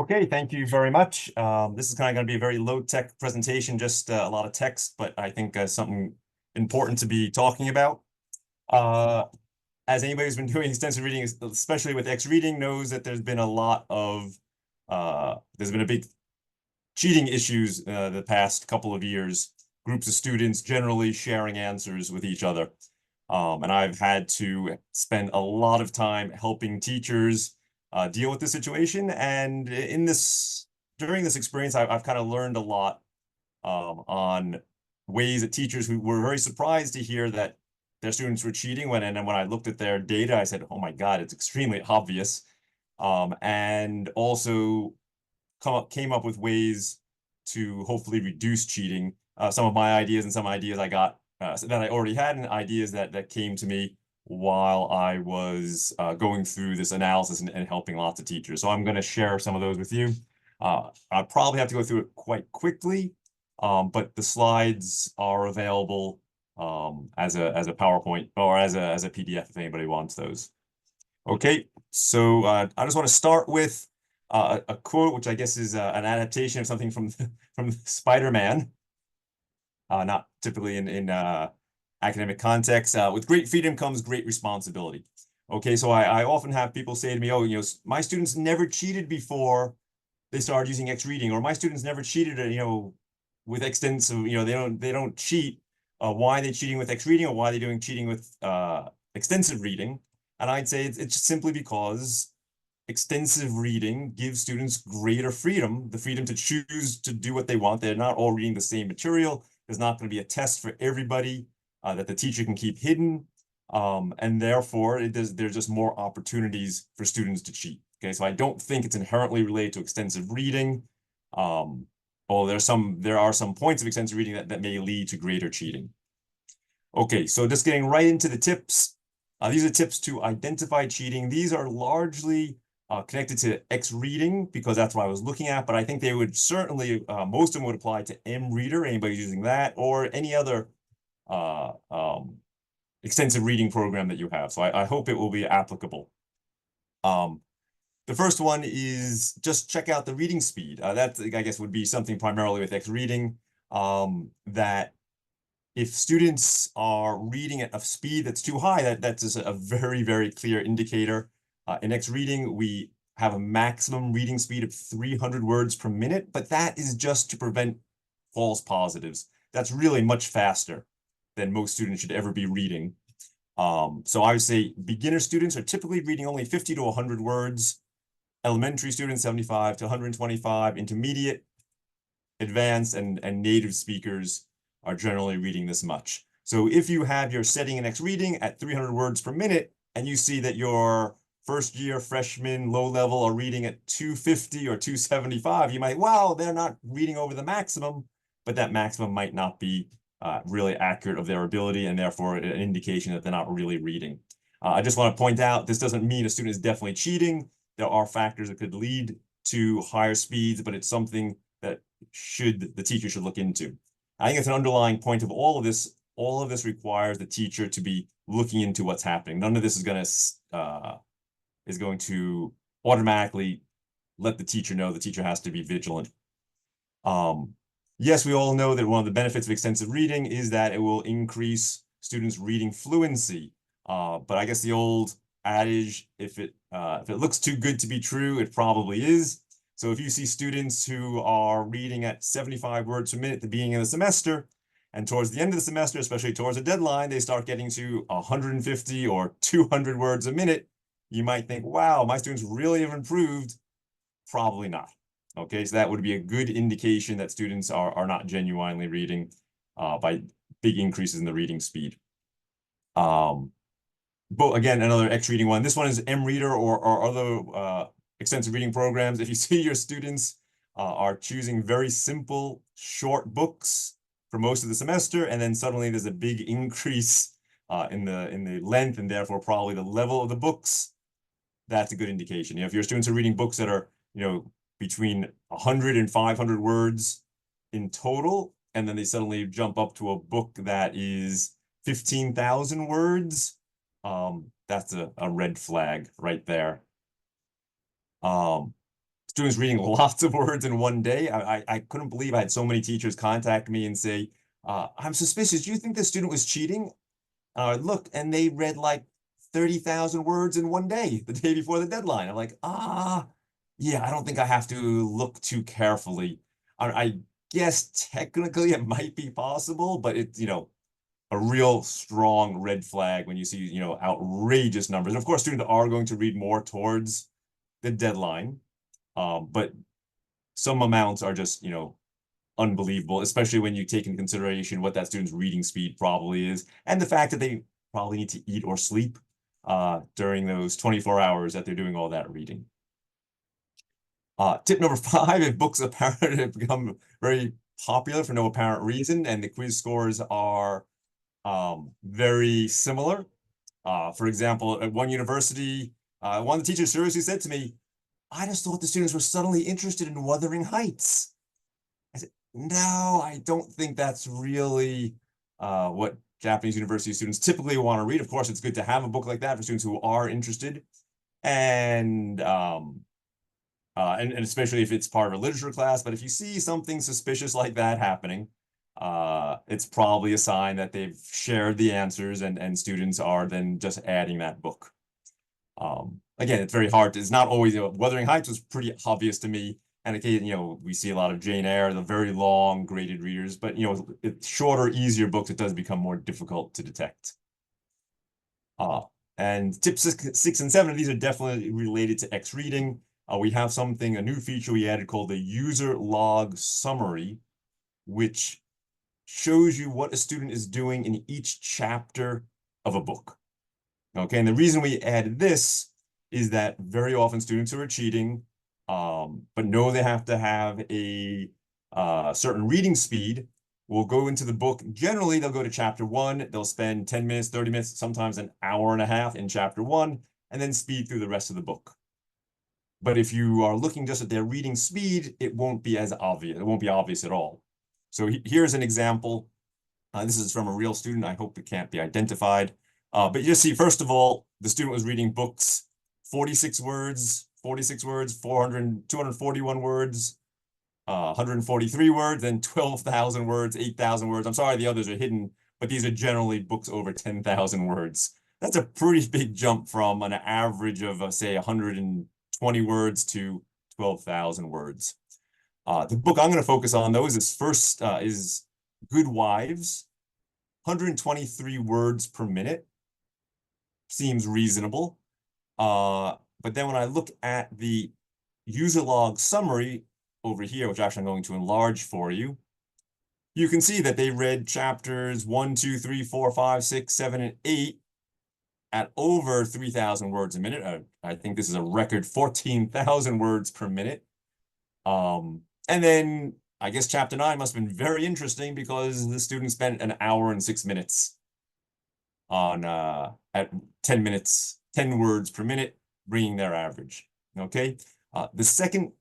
Okay, thank you very much. This is kind of going to be a very low-tech presentation, just a lot of text, but I think something important to be talking about. Uh, as anybody who's been doing extensive reading, especially with Xreading, knows that there's been a big cheating issues the past couple of years. Groups of students generally sharing answers with each other. And I've had to spend a lot of time helping teachers deal with this situation. And during this experience, I've kind of learned a lot on ways that teachers who were very surprised to hear that their students were cheating and then when I looked at their data, I said, oh my God, it's extremely obvious. And also came up with ways to hopefully reduce cheating. Some of my ideas and some ideas I got that I already had and ideas that came to me while I was going through this analysis and helping lots of teachers. So I'm going to share some of those with you. I probably have to go through it quite quickly, but the slides are available as a PowerPoint or as a PDF if anybody wants those. Okay, so I just want to start with a quote, which I guess is an adaptation of something from Spider-Man, not typically in academic context. With great freedom comes great responsibility. Okay, so I often have people say to me, oh, my students never cheated before they started using Xreading, or my students never cheated, with extensive, they don't cheat. Why are they cheating with Xreading, or why are they cheating with extensive reading? And I'd say it's just simply because extensive reading gives students greater freedom, the freedom to choose to do what they want. They're not all reading the same material. There's not going to be a test for everybody that the teacher can keep hidden. And therefore, there's just more opportunities for students to cheat. Okay, so I don't think it's inherently related to extensive reading. Well, there are some points of extensive reading that may lead to greater cheating. Okay, so just getting right into the tips. These are tips to identify cheating. These are largely connected to Xreading because that's what I was looking at, but I think they would certainly, most of them would apply to mReader, anybody using that, or any other extensive reading program that you have. So I hope it will be applicable. The first one is just check out the reading speed. That, I guess, would be something primarily with Xreading, that if students are reading at a speed that's too high, that's just a very, very clear indicator. In Xreading, we have a maximum reading speed of 300 words per minute, but that is just to prevent false positives. That's really much faster than most students should ever be reading. So I would say beginner students are typically reading only 50 to 100 words, elementary students 75 to 125, intermediate, advanced, and native speakers are generally reading this much. So if you have your setting in Xreading at 300 words per minute, and you see that your first year freshmen, low level, are reading at 250 or 275, you might, wow, they're not reading over the maximum, but that maximum might not be really accurate of their ability, and therefore an indication that they're not really reading. I just want to point out, this doesn't mean a student is definitely cheating. There are factors that could lead to higher speeds, but it's something that the teacher should look into. I think it's an underlying point of all of this. All of this requires the teacher to be looking into what's happening. None of this is going to automatically let the teacher know. The teacher has to be vigilant. Yes, we all know that one of the benefits of extensive reading is that it will increase students' reading fluency. But I guess the old adage, if it looks too good to be true, it probably is. So if you see students who are reading at 75 words per minute at the beginning of the semester, and towards the end of the semester, especially towards a deadline, they start getting to 150 or 200 words a minute, you might think, wow, my students really have improved. Probably not. Okay, so that would be a good indication that students are not genuinely reading by big increases in the reading speed. But again, another Xreading one. This one is mReader or other extensive reading programs. If you see your students are choosing very simple, short books for most of the semester, and then suddenly there's a big increase in the length and therefore probably the level of the books, that's a good indication. If your students are reading books that are, between 100 and 500 words in total, and then they suddenly jump up to a book that is 15,000 words, that's a red flag right there. students reading lots of words in one day. I couldn't believe I had so many teachers contact me and say, I'm suspicious. Do you think this student was cheating? Look, and they read like 30,000 words in one day, the day before the deadline. I'm like, yeah, I don't think I have to look too carefully. I guess technically it might be possible, but it's, a real strong red flag when you see, outrageous numbers. And of course, students are going to read more towards the deadline, but some amounts are just, unbelievable, especially when you take into consideration what that student's reading speed probably is, and the fact that they probably need to eat or sleep during those 24 hours that they're doing all that reading. Tip number 5, if books apparently have become very popular for no apparent reason, and the quiz scores are very similar. For example, at one university, one of the teachers seriously said to me, I just thought the students were suddenly interested in Wuthering Heights. I said, no, I don't think that's really what Japanese university students typically want to read. Of course, it's good to have a book like that for students who are interested. And and especially if it's part of a literature class. But if you see something suspicious like that happening, it's probably a sign that they've shared the answers and students are then just adding that book. Again, it's very hard. It's not always, Wuthering Heights was pretty obvious to me. And again, we see a lot of Jane Eyre, the very long graded readers, but it's shorter, easier books, it does become more difficult to detect. And tips 6 and 7, these are definitely related to Xreading. We have a new feature we added called the user log summary, which shows you what a student is doing in each chapter of a book. Okay, and the reason we added this is that very often students who are cheating, but know they have to have a certain reading speed, will go into the book. Generally, they'll go to chapter 1, they'll spend 10 minutes, 30 minutes, sometimes an hour and a half in chapter 1, and then speed through the rest of the book. But if you are looking just at their reading speed, it won't be as obvious. It won't be obvious at all. So here's an example. This is from a real student. I hope it can't be identified. But you just see, first of all, the student was reading books, 46 words, 241 words, 143 words, then 12,000 words, 8,000 words. I'm sorry, the others are hidden, but these are generally books over 10,000 words. That's a pretty big jump from an average of, say, 120 words to 12,000 words. The book I'm going to focus on, though, is Good Wives. 123 words per minute seems reasonable. But then when I look at the user log summary over here, which actually I'm going to enlarge for you, you can see that they read chapters 1, 2, 3, 4, 5, 6, 7, and 8 at over 3,000 words a minute. I think this is a record 14,000 words per minute. And then I guess chapter 9 must have been very interesting because the student spent an hour and 6 minutes on at 10 minutes, 10 words per minute, bringing their average. Okay. The second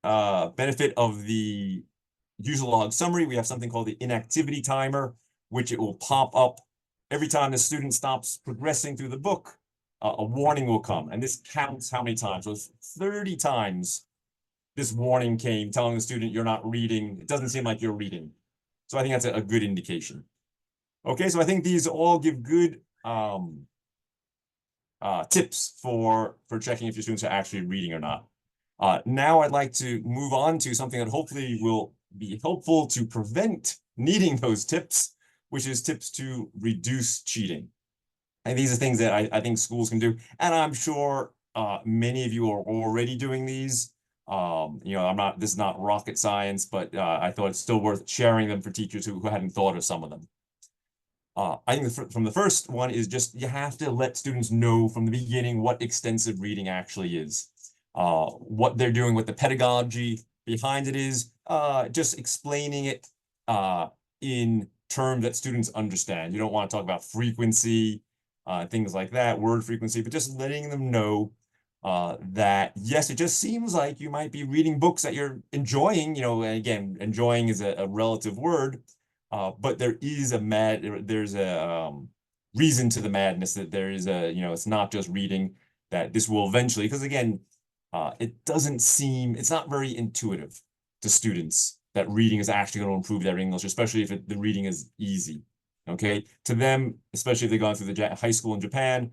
benefit of the user log summary, we have something called the inactivity timer, which it will pop up every time the student stops progressing through the book. A warning will come, and this counts how many times. So it's 30 times this warning came telling the student you're not reading. It doesn't seem like you're reading. So I think that's a good indication. Okay, so I think these all give good tips for checking if your students are actually reading or not. Now I'd like to move on to something that hopefully will be helpful to prevent needing those tips, which is tips to reduce cheating. And these are things that I think schools can do. And I'm sure many of you are already doing these. This is not rocket science, but I thought it's still worth sharing them for teachers who hadn't thought of some of them. I think from the first one is just you have to let students know from the beginning what extensive reading actually is, what they're doing, what the pedagogy behind it is, just explaining it in terms that students understand. You don't want to talk about frequency, things like that, word frequency, but just letting them know that, yes, it just seems like you might be reading books that you're enjoying, and again, enjoying is a relative word, but there's a reason to the madness, that there is it's not just reading, that this will eventually, because again, it doesn't seem, it's not very intuitive to students that reading is actually going to improve their English, especially if the reading is easy. Okay, to them, especially if they've gone through the high school in Japan,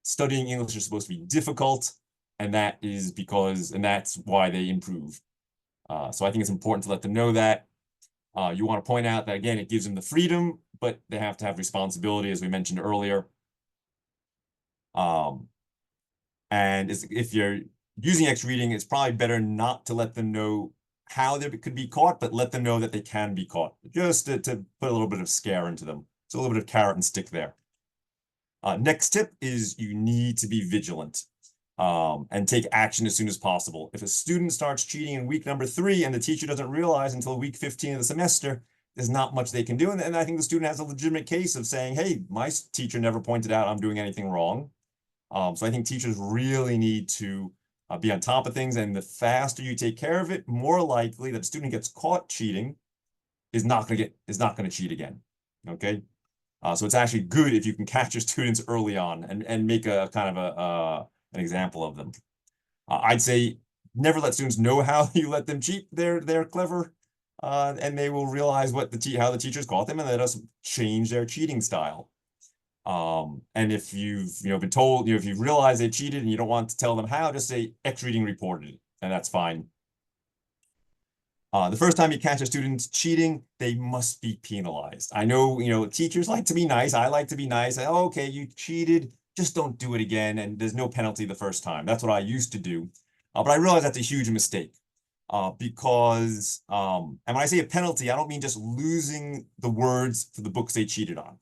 studying English is supposed to be difficult, and that's why they improve. So I think it's important to let them know that. You want to point out that, again, it gives them the freedom, but they have to have responsibility, as we mentioned earlier. And if you're using Xreading, it's probably better not to let them know how they could be caught, but let them know that they can be caught, just to put a little bit of scare into them. So a little bit of carrot and stick there. Next tip is you need to be vigilant and take action as soon as possible. If a student starts cheating in week number 3 and the teacher doesn't realize until week 15 of the semester, there's not much they can do. And I think the student has a legitimate case of saying, hey, my teacher never pointed out I'm doing anything wrong. So I think teachers really need to be on top of things. And the faster you take care of it, more likely that a student gets caught cheating is not going to cheat again. Okay. So it's actually good if you can catch your students early on and make a kind of an example of them. I'd say never let students know how you let them cheat. They're clever, and they will realize how the teachers caught them, and let us change their cheating style. And if you've been told, if you realize they cheated and you don't want to tell them how, just say Xreading reported it, and that's fine. The first time you catch a student cheating, they must be penalized. I know, teachers like to be nice. I like to be nice. Oh, okay, you cheated. Just don't do it again. And there's no penalty the first time. That's what I used to do. But I realize that's a huge mistake because, and when I say a penalty, I don't mean just losing the words for the books they cheated on.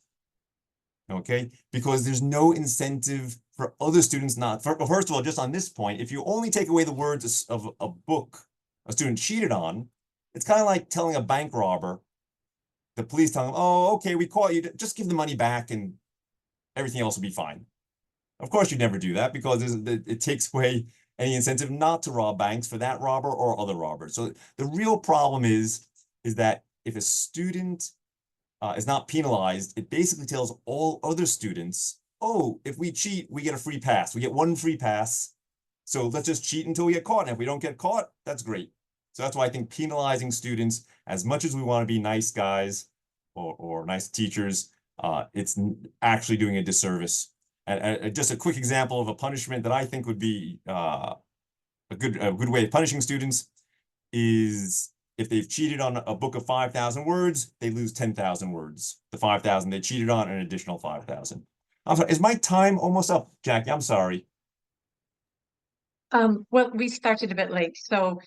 Okay, because there's no incentive for other students first of all, just on this point, if you only take away the words of a book a student cheated on, it's kind of like telling a bank robber, the police tell them, oh, okay, we caught you, just give the money back and everything else will be fine. Of course, you'd never do that because it takes away any incentive not to rob banks for that robber or other robbers. So the real problem is that if a student is not penalized, it basically tells all other students, oh, if we cheat, we get a free pass. We get one free pass. So let's just cheat until we get caught. And if we don't get caught, that's great. So that's why I think penalizing students, as much as we want to be nice guys or nice teachers, it's actually doing a disservice. And just a quick example of a punishment that I think would be a good way of punishing students is if they've cheated on a book of 5,000 words, they lose 10,000 words. The 5,000 they cheated on, an additional 5,000. I'm sorry, is my time almost up, Jackie? I'm sorry. Well, we started a bit late, so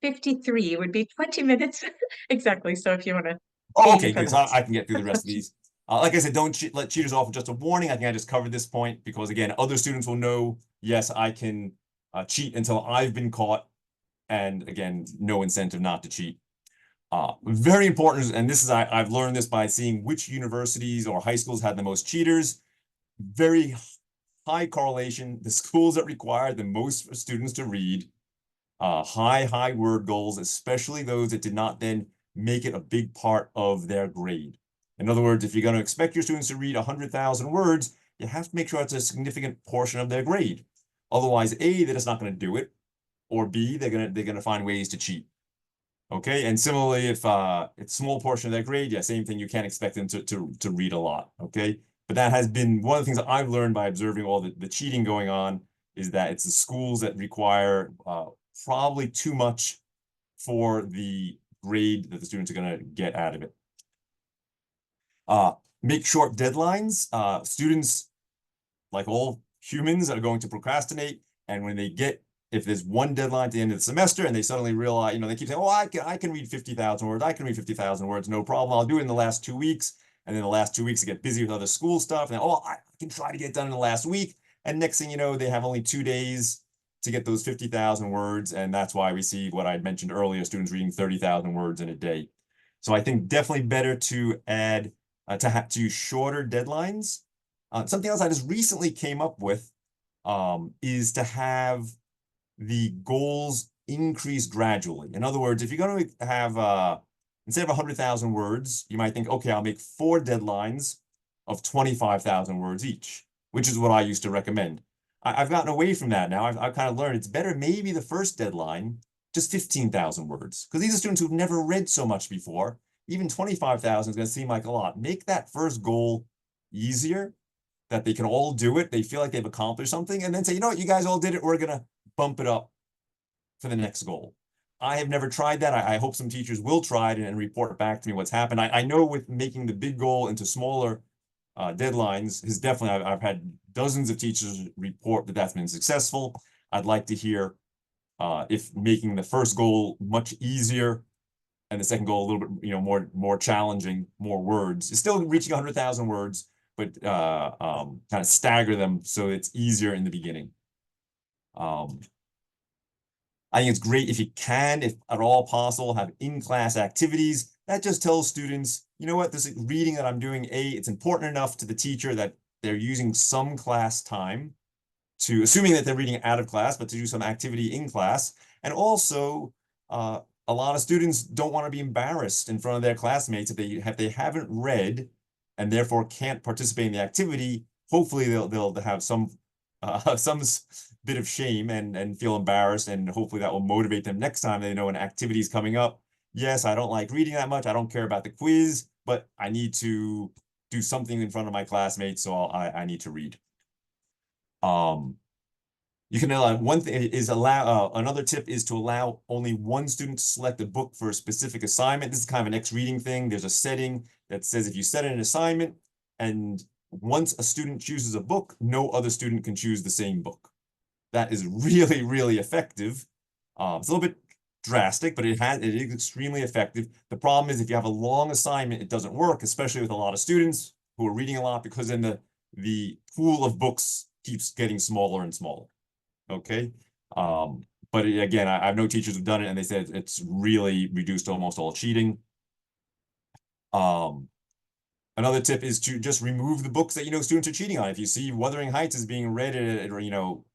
53 would be 20 minutes exactly. So if you want to Oh, aim okay, for good. So that. I can get through the rest of these. Like I said, don't let cheaters off with just a warning. I think I just covered this point because, again, other students will know, yes, I can cheat until I've been caught. And again, no incentive not to cheat. Very important, and I've learned this by seeing which universities or high schools had the most cheaters. Very high correlation. The schools that require the most students to read, high word goals, especially those that did not then make it a big part of their grade. In other words, if you're going to expect your students to read 100,000 words, you have to make sure it's a significant portion of their grade. Otherwise, A, they're just not going to do it, or B, they're gonna find ways to cheat. Okay, and similarly, if it's a small portion of their grade, yeah, same thing. You can't expect them to read a lot. Okay, but that has been one of the things that I've learned by observing all the cheating going on is that it's the schools that require probably too much for the grade that the students are going to get out of it. Make short deadlines. Students, like all humans, are going to procrastinate, and when they get if there's one deadline at the end of the semester and they suddenly realize, they keep saying, oh, I can read 50,000 words. I can read 50,000 words. No problem. I'll do it in the last 2 weeks. And then the last 2 weeks, they get busy with other school stuff. And I can try to get it done in the last week. And next thing you know, they have only 2 days to get those 50,000 words. And that's why we see what I mentioned earlier, students reading 30,000 words in a day. So I think definitely better to add, to shorter deadlines. Something else I just recently came up with is to have the goals increase gradually. In other words, if you're going to have, instead of 100,000 words, you might think, okay, I'll make 4 deadlines of 25,000 words each, which is what I used to recommend. I've gotten away from that now. I've kind of learned it's better maybe the first deadline, just 15,000 words. Because these are students who've never read so much before. Even 25,000 is going to seem like a lot. Make that first goal easier, that they can all do it. They feel like they've accomplished something, and then say, you know what, you guys all did it. We're going to bump it up for the next goal. I have never tried that. I hope some teachers will try it and report back to me what's happened. I know with making the big goal into smaller deadlines is definitely, I've had dozens of teachers report that that's been successful. I'd like to hear if making the first goal much easier and the second goal a little bit, more challenging, more words. It's still reaching 100,000 words, but kind of stagger them so it's easier in the beginning. I think it's great if you can, if at all possible, have in-class activities. That just tells students, you know what, this reading that I'm doing, it's important enough to the teacher that they're using some class time to, assuming that they're reading out of class, but to do some activity in class. And also, a lot of students don't want to be embarrassed in front of their classmates if they haven't read and therefore can't participate in the activity. Hopefully they'll have some bit of shame and feel embarrassed, and hopefully that will motivate them next time they know an activity is coming up. Yes, I don't like reading that much. I don't care about the quiz, but I need to do something in front of my classmates, so I need to read. You can one thing is another tip is to allow only one student to select a book for a specific assignment. This is kind of an Xreading thing. There's a setting that says if you set an assignment and once a student chooses a book, no other student can choose the same book. That is really, really effective. It's a little bit drastic, but it is extremely effective. The problem is if you have a long assignment, it doesn't work, especially with a lot of students who are reading a lot, because then the pool of books keeps getting smaller and smaller. Okay. But again, I have no teachers who've done it, and they said it's really reduced almost all cheating. Another tip is to just remove the books that students are cheating on. If you see Wuthering Heights is being read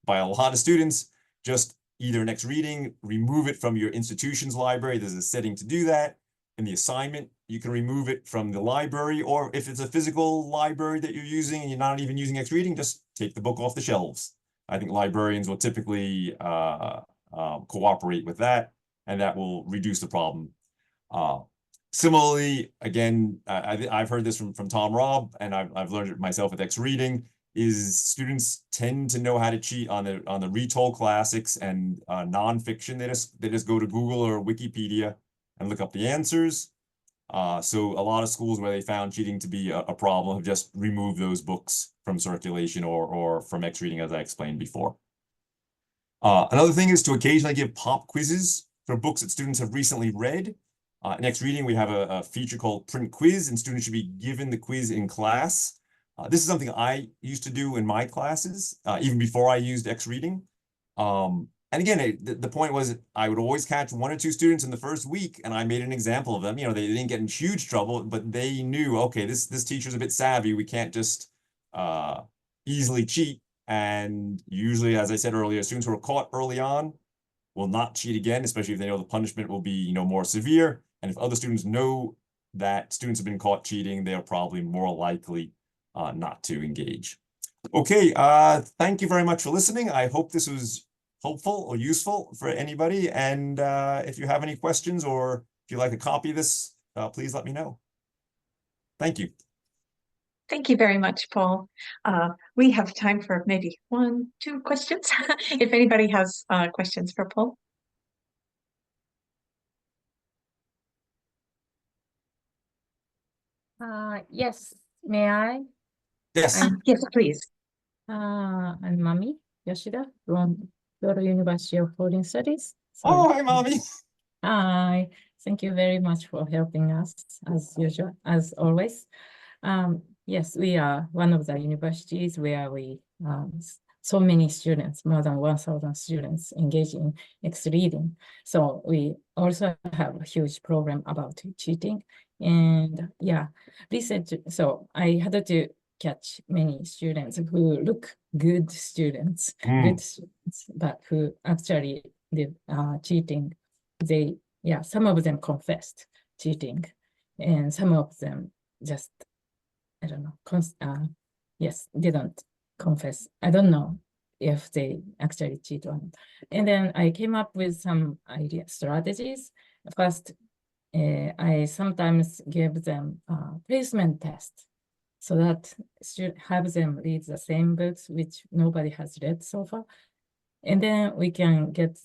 by a lot of students, just either next reading, remove it from your institution's library. There's a setting to do that. In the assignment, you can remove it from the library, or if it's a physical library that you're using and you're not even using Xreading, just take the book off the shelves. I think librarians will typically cooperate with that, and that will reduce the problem. Similarly, again, I've heard this from Tom Robb, and I've learned it myself with Xreading, is students tend to know how to cheat on the retold classics and nonfiction. They just go to Google or Wikipedia and look up the answers. So a lot of schools where they found cheating to be a problem have just removed those books from circulation or from Xreading, as I explained before. Another thing is to occasionally give pop quizzes for books that students have recently read. In Xreading, we have a feature called Print Quiz, and students should be given the quiz in class. This is something I used to do in my classes, even before I used Xreading. And again, the point was I would always catch one or two students in the first week, and I made an example of them. They didn't get in huge trouble, but they knew, okay, this teacher's a bit savvy. We can't just easily cheat. And usually, as I said earlier, students who are caught early on will not cheat again, especially if they know the punishment will be, more severe. And if other students know that students have been caught cheating, they are probably more likely not to engage. Okay, thank you very much for listening. I hope this was helpful or useful for anybody. And if you have any questions or if you'd like a copy of this, please let me know. Thank you. Thank you very much, Paul. We have time for maybe 1, 2 questions. If anybody has questions for Paul. Yes, may I? Yes. Yes, please. I'm Mami Yoshida from Kyoto University of Foreign Studies. Oh, hi, Mommy. Hi, thank you very much for helping us as usual, as always. Yes, we are one of the universities where we so many students, more than 1,000 students engage in Xreading. So we also have a huge program about cheating. And yeah, research. So I had to catch many students who look good students, but who actually did cheating. Some of them confessed cheating, and some of them just, I don't know, yes, didn't confess. I don't know if they actually cheat or not. And then I came up with some strategies. First, I sometimes give them a placement test so that should have them read the same books which nobody has read so far. And then we can get,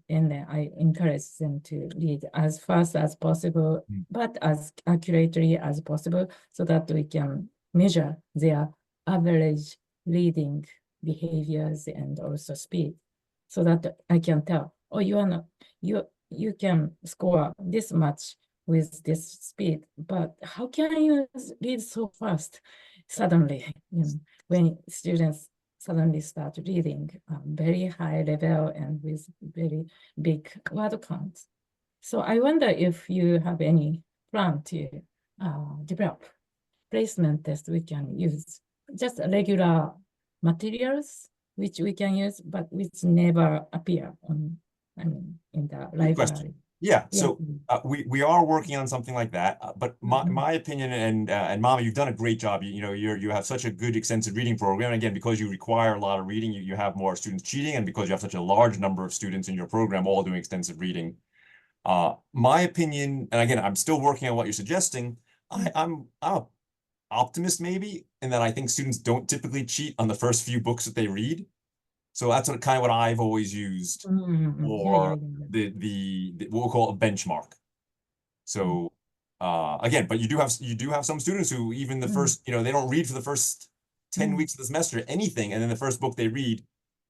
and then I encourage them to read as fast as possible, but as accurately as possible, so that we can measure their average reading behaviors and also speed, so that I can tell, oh, you are not, you can score this much with this speed, but how can you read so fast suddenly? When students suddenly start reading very high level and with very big word counts. So I wonder if you have any plan to develop placement test we can use, just regular materials which we can use, but which never appear on, in the Good question. library. Yeah, so we are working on something like that, but my opinion, and Mama, you've done a great job. You have such a good extensive reading program. And again, because you require a lot of reading, you have more students cheating, and because you have such a large number of students in your program all doing extensive reading. My opinion, and again, I'm still working on what you're suggesting. I'm an optimist maybe, in that I think students don't typically cheat on the first few books that they read. So that's kind of what I've always used for the what we'll call a benchmark. So again, but you do have some students who even the first, they don't read for the first 10 weeks of the semester anything, and then the first book they read,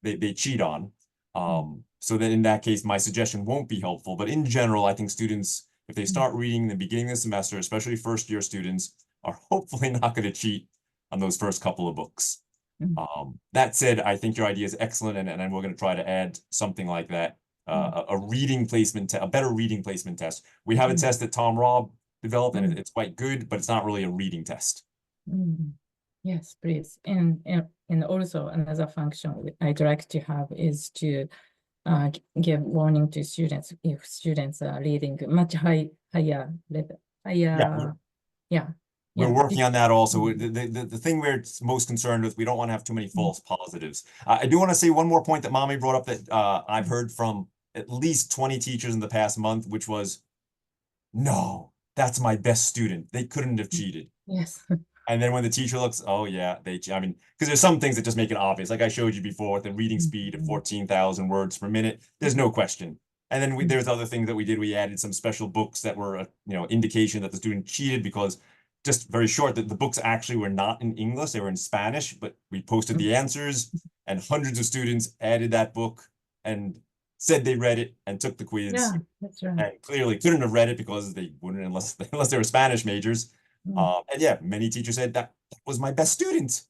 they cheat on. So then in that case, my suggestion won't be helpful. But in general, I think students, if they start reading in the beginning of the semester, especially first year students, are hopefully not going to cheat on those first couple of books. That said, I think your idea is excellent, and we're going to try to add something like that, a reading placement, a better reading placement test. We have a test that Tom Robb developed, and it's quite good, but it's not really a reading test. Yes, please. And also another function I'd like to have is to give warning to students if students are reading much higher level, We're working on that also. The thing we're most concerned with, we don't want to have too many false positives. I do want to say one more point that Mommy brought up that I've heard from at least 20 teachers in the past month, which was, no, that's my best student. They couldn't have cheated. Yes. And then when the teacher looks, oh yeah, I mean, because there's some things that just make it obvious. Like I showed you before with the reading speed of 14,000 words per minute, there's no question. And then there's other things that we did. We added some special books that were, indication that the student cheated, because just very short, that the books actually were not in English, they were in Spanish, but we posted the answers, and hundreds of students added that book and said they read it and took the quiz. Yeah, that's right. And clearly couldn't have read it because they wouldn't, unless they were Spanish majors. And yeah, many teachers said that was my best student.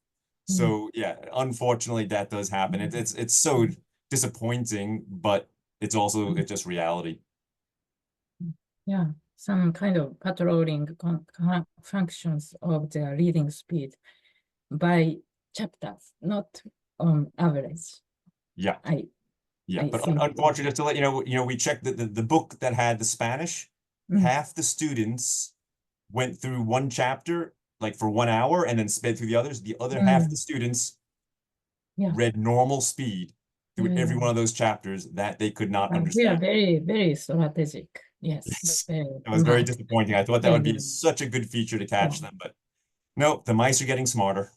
So yeah, unfortunately that does happen. It's so disappointing, but it's also just reality. Yeah, some kind of patrolling functions of the reading speed by chapters, not on average. Yeah. I But unfortunately, just to let you know, we checked the book that had the Spanish, half the students went through one chapter like for 1 hour and then sped through the others. The other half of the students read normal speed through every one of those chapters that they could not understand. We are very, very strategic. Yes. It was very disappointing. I thought that would be such a good feature to catch them, but no, the mice are getting smarter.